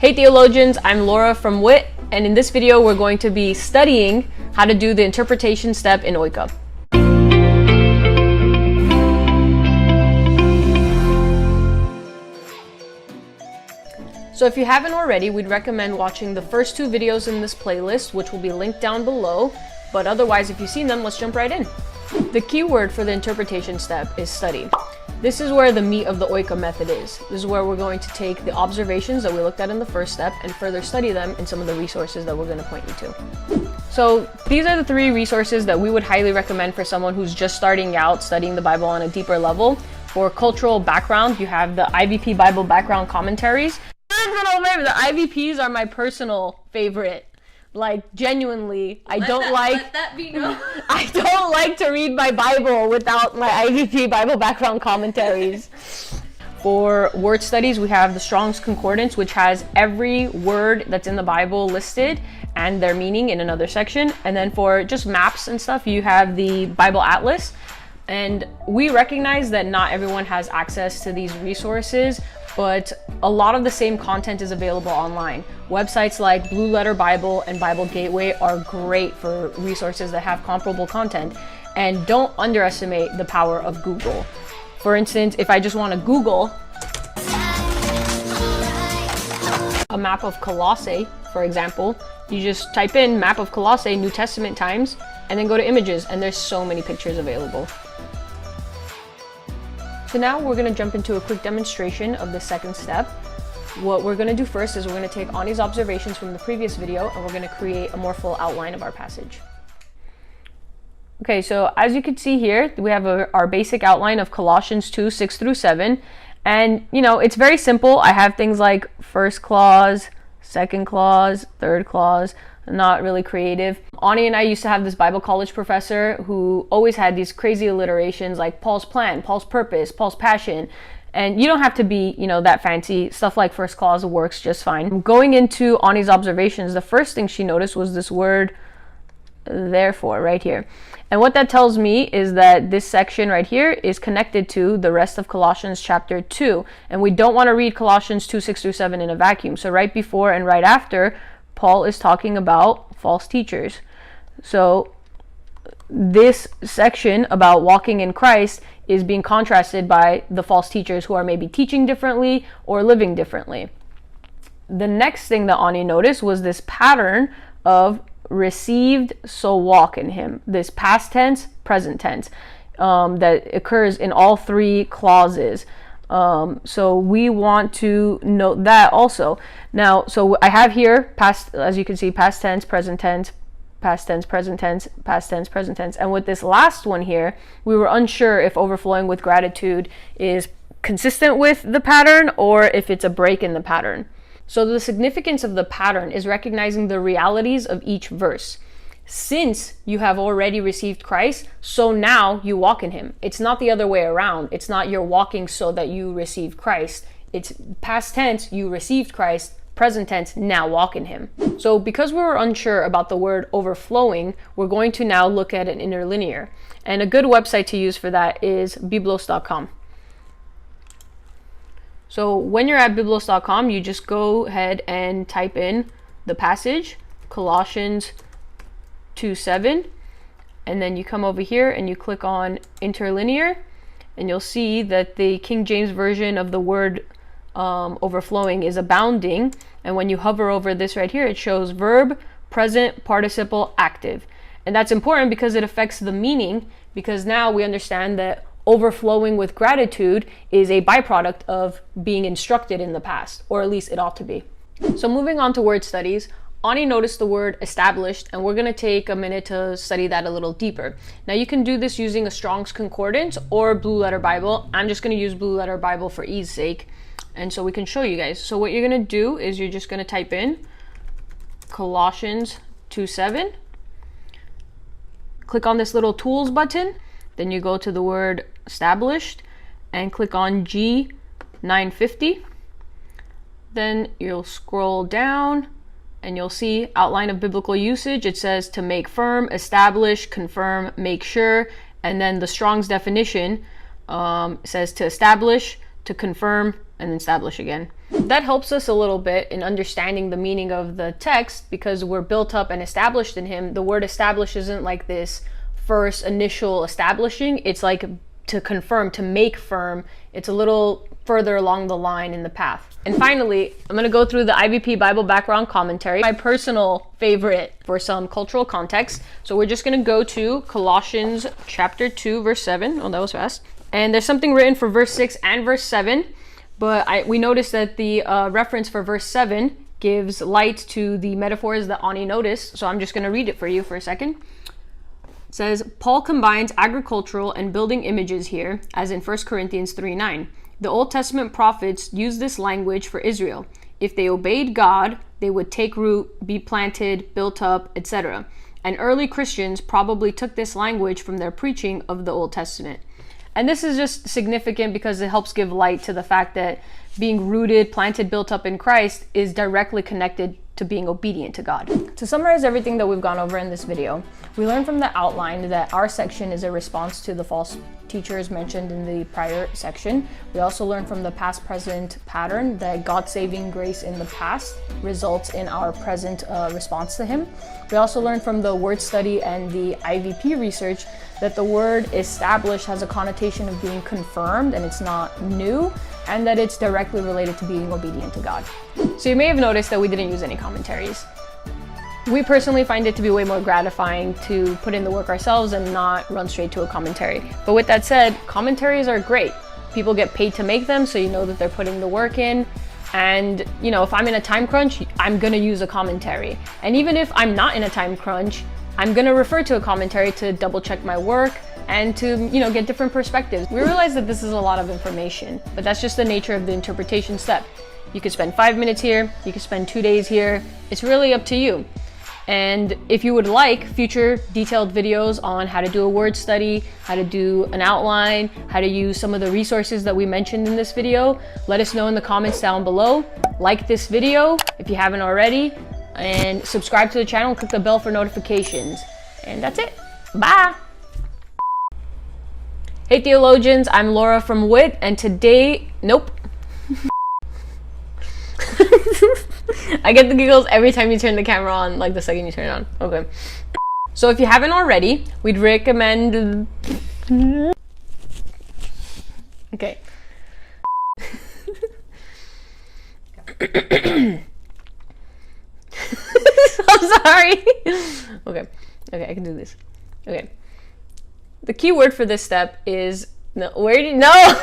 Hey Theologians, I'm Laura from WIT, and in this video we're going to be studying how to do the interpretation step in OICA. So if you haven't already, we'd recommend watching the first two videos in this playlist, which will be linked down below, but otherwise if you've seen them, let's jump right in. The key word for the interpretation step is study. This is where the meat of the OICA method is. This is where we're going to take the observations that we looked at in the first step and further study them in some of the resources that we're going to point you to. So these are the three resources that we would highly recommend for someone who's just starting out studying the Bible on a deeper level. For cultural background, you have the IVP Bible background commentaries. The IVPs are my personal favorite. Like, genuinely, I don't like to read my Bible without my IVP Bible background commentaries. For word studies, we have the Strong's Concordance, which has every word that's in the Bible listed and their meaning in another section. And then for just maps and stuff, you have the Bible Atlas. And we recognize that not everyone has access to these resources, but a lot of the same content is available online. Websites like Blue Letter Bible and Bible Gateway are great for resources that have comparable content. And don't underestimate the power of Google. For instance, if I just want to Google a map of Colossae, for example, you just type in map of Colossae, New Testament times, and then go to images, and there's so many pictures available. So now we're going to jump into a quick demonstration of the second step. What we're going to do first is we're going to take Ani's observations from the previous video and we're going to create a more full outline of our passage. Okay, so as you can see here, we have our basic outline of Colossians 2, 6 through 7. And, you know, it's very simple. I have things like first clause, second clause, third clause. Not really creative. Ani and I used to have this Bible college professor who always had these crazy alliterations like Paul's plan, Paul's purpose, Paul's passion. And you don't have to be, you know, that fancy. Stuff like first clause works just fine. Going into Ani's observations, the first thing she noticed was this word therefore right here. And what that tells me is that this section right here is connected to the rest of Colossians chapter 2. And we don't want to read Colossians 2, 6 through 7 in a vacuum. So right before and right after, Paul is talking about false teachers. So this section about walking in Christ is being contrasted by the false teachers who are maybe teaching differently or living differently. The next thing that Ani noticed was this pattern of received, so walk in him. This past tense, present tense that occurs in all three clauses. So we want to note that also. Now, so I have here past, as you can see, past tense, present tense, past tense, present tense, past tense, present tense. And with this last one here, we were unsure if overflowing with gratitude is consistent with the pattern or if it's a break in the pattern. So the significance of the pattern is recognizing the realities of each verse. Since you have already received Christ, so now you walk in him. It's not the other way around. It's not you're walking so that you received Christ. It's past tense, you received Christ, present tense, now walk in him. So because we were unsure about the word overflowing, we're going to now look at an interlinear. And a good website to use for that is biblos.com. So when you're at biblos.com, you just go ahead and type in the passage, Colossians 2:7, and then you come over here and you click on interlinear, and you'll see that the King James version of the word overflowing is abounding. And when you hover over this right here, it shows verb, present, participle, active. And that's important because it affects the meaning, because now we understand that overflowing with gratitude is a byproduct of being instructed in the past, or at least it ought to be. So moving on to word studies, Ani noticed the word established, and we're going to take a minute to study that a little deeper. Now you can do this using a Strong's Concordance or Blue Letter Bible. I'm just going to use Blue Letter Bible for ease sake, and so we can show you guys. So what you're going to do is you're just going to type in Colossians 2:7, click on this little tools button, then you go to the word established and click on G950. Then you'll scroll down and you'll see outline of biblical usage. It says to make firm, establish, confirm, make sure. And then the Strong's definition says to establish, to confirm, and then establish again. That helps us a little bit in understanding the meaning of the text because we're built up and established in him. The word establish isn't like this first initial establishing. It's like to confirm, to make firm. It's a little further along the line in the path. And finally, I'm going to go through the IVP Bible Background Commentary, my personal favorite for some cultural context. So we're just going to go to Colossians chapter 2, verse 7. Oh, that was fast. And there's something written for verse 6 and verse 7. But we noticed that the reference for verse 7 gives light to the metaphors that Ani noticed. So I'm just going to read it for you for a second. It says, Paul combines agricultural and building images here, as in 1 Corinthians 3:9. The Old Testament prophets used this language for Israel. If they obeyed God, they would take root, be planted, built up, etc. And early Christians probably took this language from their preaching of the Old Testament. And this is just significant because it helps give light to the fact that being rooted, planted, built up in Christ is directly connected to being obedient to God. To summarize everything that we've gone over in this video, we learned from the outline that our section is a response to the false teachers mentioned in the prior section. We also learned from the past-present pattern that God's saving grace in the past results in our present response to him. We also learned from the word study and the IVP research that the word established has a connotation of being confirmed and it's not new, and that it's directly related to being obedient to God. So you may have noticed that we didn't use any commentaries. We personally find it to be way more gratifying to put in the work ourselves and not run straight to a commentary. But with that said, commentaries are great. People get paid to make them, so you know that they're putting the work in. And you know, if I'm in a time crunch, I'm gonna use a commentary. And even if I'm not in a time crunch, I'm gonna refer to a commentary to double check my work and to, you know, get different perspectives. We realize that this is a lot of information, but that's just the nature of the interpretation step. You could spend 5 minutes here, you could spend 2 days here. It's really up to you. And if you would like future detailed videos on how to do a word study, how to do an outline, how to use some of the resources that we mentioned in this video, let us know in the comments down below. Like this video if you haven't already, and subscribe to the channel and click the bell for notifications. And that's it. Bye. Hey Theologians, I'm Laura from WIT, and today, nope. I get the giggles every time you turn the camera on, like the second you turn it on. Okay. So if you haven't already, we'd recommend... Okay. I'm sorry. Okay, I can do this. Okay. The key word for this step is... No, where did... No!